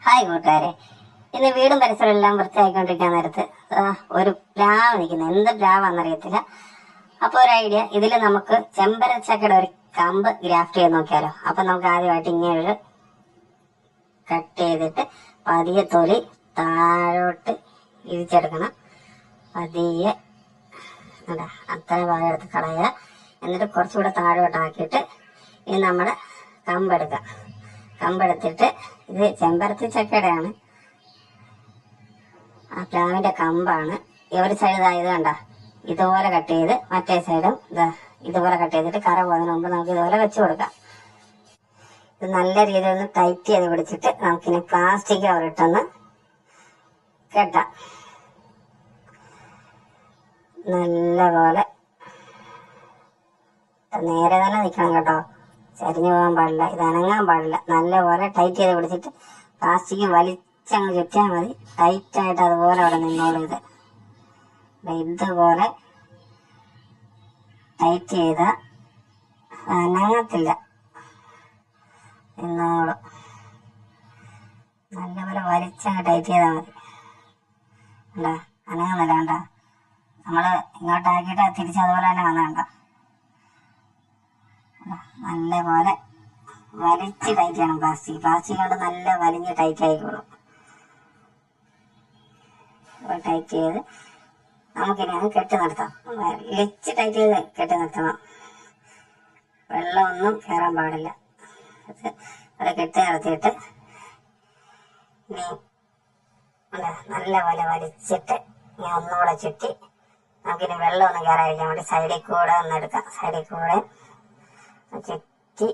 Hi കൂട്ടുകാരെ, ഇന്ന് വീടും പരിസരവും എല്ലാം വൃത്തിയാക്കിക്കൊണ്ടിരിക്കാൻ നേരത്ത് ഒരു പ്ലാവ് നിൽക്കുന്നു. എന്ത് പ്ലാവാന്നറിയത്തില്ല. അപ്പോൾ ഒരു ഐഡിയ, ഇതിൽ നമുക്ക് ചെമ്പരച്ചക്കയുടെ ഒരു കമ്പ് ഗ്രാഫ്റ്റ് ചെയ്ത് നോക്കിയാലോ. അപ്പൊ നമുക്ക് ആദ്യമായിട്ട് ഇങ്ങനെ കട്ട് ചെയ്തിട്ട് പതിയെ തൊലി താഴോട്ട് ഇരിച്ചെടുക്കണം. പതിയെ അത്ര ഭാഗം എടുത്ത് കളയുക. എന്നിട്ട് കുറച്ചുകൂടെ താഴോട്ടാക്കിയിട്ട് ഇനി നമ്മുടെ കമ്പെടുക്കാം. കമ്പെടുത്തിട്ട് ഇത് ചെമ്പരത്തി ചക്കയുടെയാണ്, ആ പ്ലാവിന്റെ കമ്പാണ്. ഒരു സൈഡ് ഇത് കണ്ട ഇതുപോലെ കട്ട് ചെയ്ത് മറ്റേ സൈഡും ഇതുപോലെ കട്ട് ചെയ്തിട്ട് കറ പോകുന്നതിന് മുമ്പ് നമുക്ക് ഇതുപോലെ വെച്ച് കൊടുക്കാം. ഇത് നല്ല രീതിയിൽ ഒന്ന് ടൈറ്റ് ചെയ്ത് പിടിച്ചിട്ട് നമുക്കിനി പ്ലാസ്റ്റിക് കവറിട്ടൊന്ന് കെട്ടാം. നല്ലപോലെ നേരെ തന്നെ നിൽക്കണം കേട്ടോ, ചരിഞ്ഞു പോകാൻ പാടില്ല, ഇത് അനങ്ങാൻ പാടില്ല. നല്ലപോലെ ടൈറ്റ് ചെയ്ത് പിടിച്ചിട്ട് പ്ലാസ്റ്റിക് വലിച്ചങ്ങ് ചുറ്റിയാൽ മതി. ടൈറ്റായിട്ട് അതുപോലെ അവിടെ നിന്നോളും. ഇതുപോലെ ടൈറ്റ് ചെയ്ത അനങ്ങത്തില്ല, നിന്നോളും. നല്ലപോലെ വലിച്ചങ്ങ് ടൈറ്റ് ചെയ്താൽ മതി. കണ്ടാ അനങ്ങുന്നില്ല, കണ്ടാ നമ്മള് ഇങ്ങോട്ടാക്കിയിട്ട് തിരിച്ചതുപോലെ തന്നെ വന്നണ്ട. നല്ലപോലെ വലിച്ച് ടൈറ്റ് ചെയ്യണം. പ്ലാസ്റ്റിക് കൊണ്ട് നല്ല വലിഞ്ഞ് ടൈറ്റ് ആയിക്കോളും. ടൈറ്റ് ചെയ്ത് നമുക്കിനി അത് കെട്ടി നിർത്താം. വലിച്ച് ടൈറ്റ് ചെയ്ത് കെട്ടി നിർത്തണം. വെള്ളമൊന്നും കയറാൻ പാടില്ല. അത് കെട്ടി നിർത്തിയിട്ട് ഇനി നല്ലപോലെ വലിച്ചിട്ട് ഇനി ഒന്നുകൂടെ ചുറ്റി നമുക്കിനി വെള്ളമൊന്നും കയറാതിരിക്കാൻ വേണ്ടി സൈഡിൽ കൂടെ ഒന്നെടുക്കാം. സൈഡിൽ കൂടെ ചുറ്റി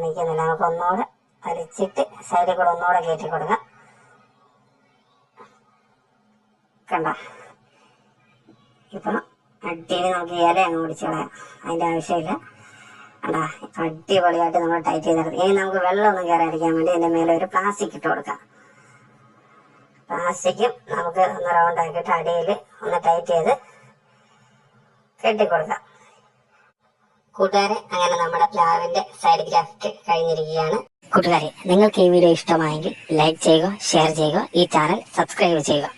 നിൽക്കുന്നില്ല, നമുക്ക് ഒന്നുകൂടെ വലിച്ചിട്ട് സൈഡിൽ കൂടെ ഒന്നുകൂടെ കയറ്റി കൊടുക്കാം. കണ്ട ഇപ്പം അടിയിൽ നമുക്ക് ഇല അങ്ങ് പിടിച്ച് കളയാം, അതിന്റെ ആവശ്യമില്ല. കണ്ടാ അടിപൊളിയായിട്ട് നമ്മൾ ടൈറ്റ് ചെയ്തെടുത്ത് ഇനി നമുക്ക് വെള്ളമൊന്നും കയറാതിരിക്കാൻ വേണ്ടി ഇതിന്റെ മേലെ ഒരു പ്ലാസ്റ്റിക് ഇട്ട് കൊടുക്കാം. പ്ലാസ്റ്റിക്കും നമുക്ക് ഒന്ന് റൗണ്ട് ആക്കിയിട്ട് അടിയിൽ ഒന്ന് ടൈറ്റ് ചെയ്ത് കെട്ടിക്കൊടുക്കാം. കൂട്ടുകാരെ, അങ്ങനെ നമ്മുടെ പ്ലാവിന്റെ സൈഡ് ഗ്രാഫ്റ്റ് കഴിഞ്ഞിരിക്കുകയാണ്. കൂട്ടുകാരെ, നിങ്ങൾക്ക് ഈ വീഡിയോ ഇഷ്ടമായെങ്കിൽ ലൈക്ക് ചെയ്യുക, ഷെയർ ചെയ്യുക, ഈ ചാനൽ സബ്സ്ക്രൈബ് ചെയ്യുക.